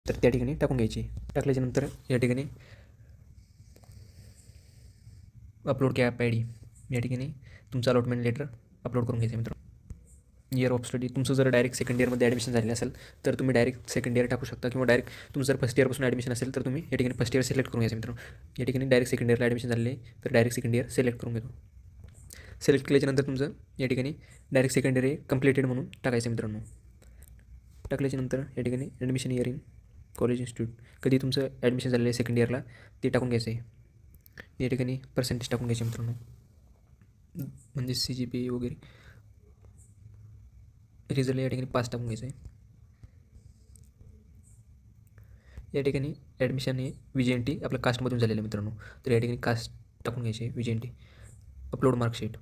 तर त्या ठिकाणी टाकून घ्यायची. टाकल्याच्यानंतर या ठिकाणी अपलोड कॅप आय डी या ठिकाणी तुमचं अलॉटमेंट लेटर अपलोड करून घ्यायचं मित्रांनो. इयर ऑफ स्टडी तुमचं जर डायरेक्ट सेकंड इयरमध्ये ॲडमिशन झालेलं असेल तर तुम्ही डायरेक्ट सेकंड इयर टाकू शकता, किंवा डायरेक्ट तुमचं जर फर्स्ट इयरपासून ॲडमिशन असेल तर तुम्ही या ठिकाणी फर्स्ट इयर सिलेक्ट करून घ्यायचं मित्रांनो. या ठिकाणी डायरेक्ट सेकंड इयरला ॲडमिशन झालेलं आहे तर डायरेक्ट सेकंड इयर सिलेक्ट करून घेतो. सिलेक्ट केल्याच्यानंतर तुमचं या ठिकाणी डायरेक्ट सेकंड इयर कंप्लीटेड म्हणून टाकायचं मित्रांनो. टाकल्याच्यानंतर या ठिकाणी admission year in college institute कधी तुमचं ॲडमिशन झालेलं आहे सेकंड इयरला ते टाकून घ्यायचं आहे. या ठिकाणी पर्सेंटेज टाकून घ्यायचे मित्रांनो, म्हणजे CGPA वगैरे. रिझल्ट या ठिकाणी 5 टाकून घ्यायचं आहे. या ठिकाणी ॲडमिशन हे VJNT आपल्या कास्टमधून झालेलं आहे मित्रांनो, तर या ठिकाणी कास्ट टाकून घ्यायचे आहे VJNT. अपलोड मार्कशीट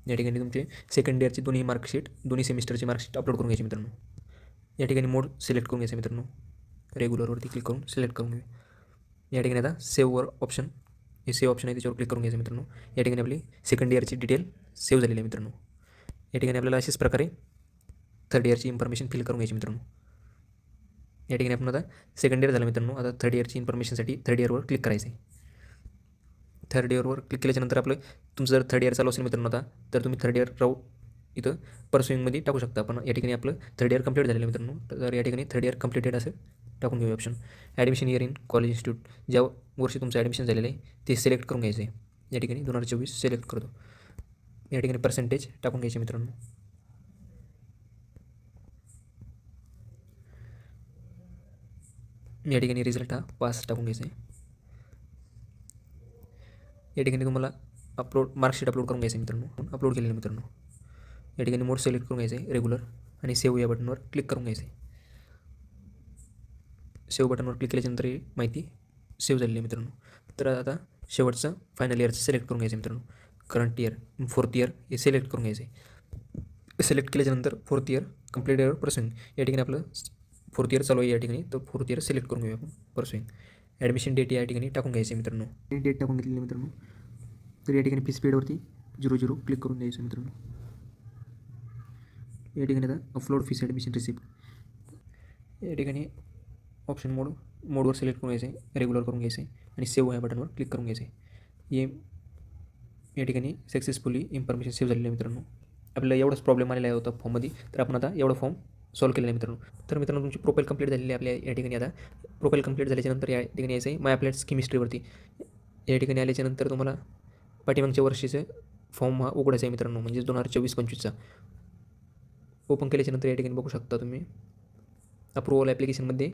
या ठिकाणी तुमचे सेकंड इयरची दोन्ही मार्कशीट, दोन्ही सेमिस्टरची मार्कशीट अपलोड करून घ्यायची मित्रांनो. या ठिकाणी मोड सिलेक्ट करून घ्यायचं मित्रांनो, रेग्युलरवरती क्लिक करून सिलेक्ट करून घ्या. या ठिकाणी आता सेव्हवर ऑप्शन, हे सेव्ह ऑप्शन आहे त्याच्यावर क्लिक करून घ्यायचं मित्रांनो. या ठिकाणी आपली सेकंड इयरची डिटेल सेव्ह झालेली आहे मित्रांनो. या ठिकाणी आपल्याला अशाच प्रकारे थर्ड इयरची इन्फॉर्मेशन फिल करून घ्यायची मित्रांनो. या ठिकाणी आपण आता सेकंड इयर झालं मित्रांनो, आता थर्ड इयरची इन्फॉर्मेशनसाठी थर्ड इयरवर क्लिक करायचं आहे. थर्ड इयरवर क्लिक केल्याच्यानंतर आपलं तुमचं जर थर्ड इयर चालू असेल मित्रांनो आता, तर तुम्ही थर्ड इयर राहू इथं परस्युइंगमध्ये टाकू शकता. पण या ठिकाणी आपलं थर्ड इयर कंप्लीट झालेलं मित्रांनो, तर या ठिकाणी थर्ड इयर कंप्लीटेड असं टाकून घेऊ option. Admission year in college institute ज्या वर्षी तुमचं ॲडमिशन झालेलं आहे ते सिलेक्ट करून घ्यायचं आहे. या ठिकाणी 2024 सिलेक्ट करतो. या ठिकाणी पर्सेंटेज टाकून घ्यायचे मित्रांनो. या ठिकाणी रिझल्ट हा 5 टाकून घ्यायचा आहे. या ठिकाणी तुम्हाला मार्कशीट अपलोड करून घ्यायचं आहे मित्रांनो. अपलोड केलेलं मित्रांनो. या ठिकाणी मोड सिलेक्ट करून घ्यायचं आहे रेग्युलर आणि सेव्ह या बटनवर क्लिक करून घ्यायचं आहे. सेव्ह बटनवर क्लिक केल्याच्यानंतर ही माहिती सेव्ह झालेली आहे मित्रांनो. तर आता शेवटचं फायनल इयरचं सिलेक्ट करून घ्यायचं आहे मित्रांनो. करंट इयर, फोर्थ इयर हे सिलेक्ट करून घ्यायचं आहे. सिलेक्ट केल्याच्यानंतर फोर्थ इयर कंप्लीट इयर परस्युइंग या ठिकाणी आपलं फोर्थ इयर चालू आहे या ठिकाणी, तर फोर्थ इयर सिलेक्ट करून घेऊया आपण परस्युइंग. ॲडमिशन डेट या ठिकाणी टाकून घ्यायचं आहे मित्रांनो. डेट टाकून घेतलेली मित्रांनो. तर या ठिकाणी फीस पेडवरती 00 क्लिक करून द्यायचं मित्रांनो. या ठिकाणी आता अपलोड फीस ॲडमिशन रिसिप्ट या ठिकाणी ऑप्शन मोडवर सिलेक्ट करून घ्यायचं आहे, रेग्युलर करून घ्यायचं आहे आणि सेव्ह या बटनवर क्लिक करून घ्यायचं आहे. या ठिकाणी सक्सेसफुली इन्फॉर्मेशन सेव्ह झालेली आहे मित्रांनो. आपल्याला एवढाच प्रॉब्लेम आलेला होता फॉर्ममध्ये, तर आपण आता एवढा फॉर्म सॉल्व केलेला आहे मित्रांनो. तर मित्रांनो तुमची प्रोफाईल कंप्लीट झालेली आहे आपल्या या ठिकाणी. आता प्रोफाईल कंप्लीट झाल्याच्यानंतर या ठिकाणी यायचं आहे माय अप्लाइड केमिस्ट्रीवरती. या ठिकाणी आल्याच्यानंतर तुम्हाला पाठीमागच्या वर्षीचं फॉर्म हा उघडायचा आहे मित्रांनो, म्हणजे 2024-25चा. ओपन केल्याच्यानंतर या ठिकाणी बघू शकता तुम्ही अप्रुव्हल ॲप्लिकेशनमध्ये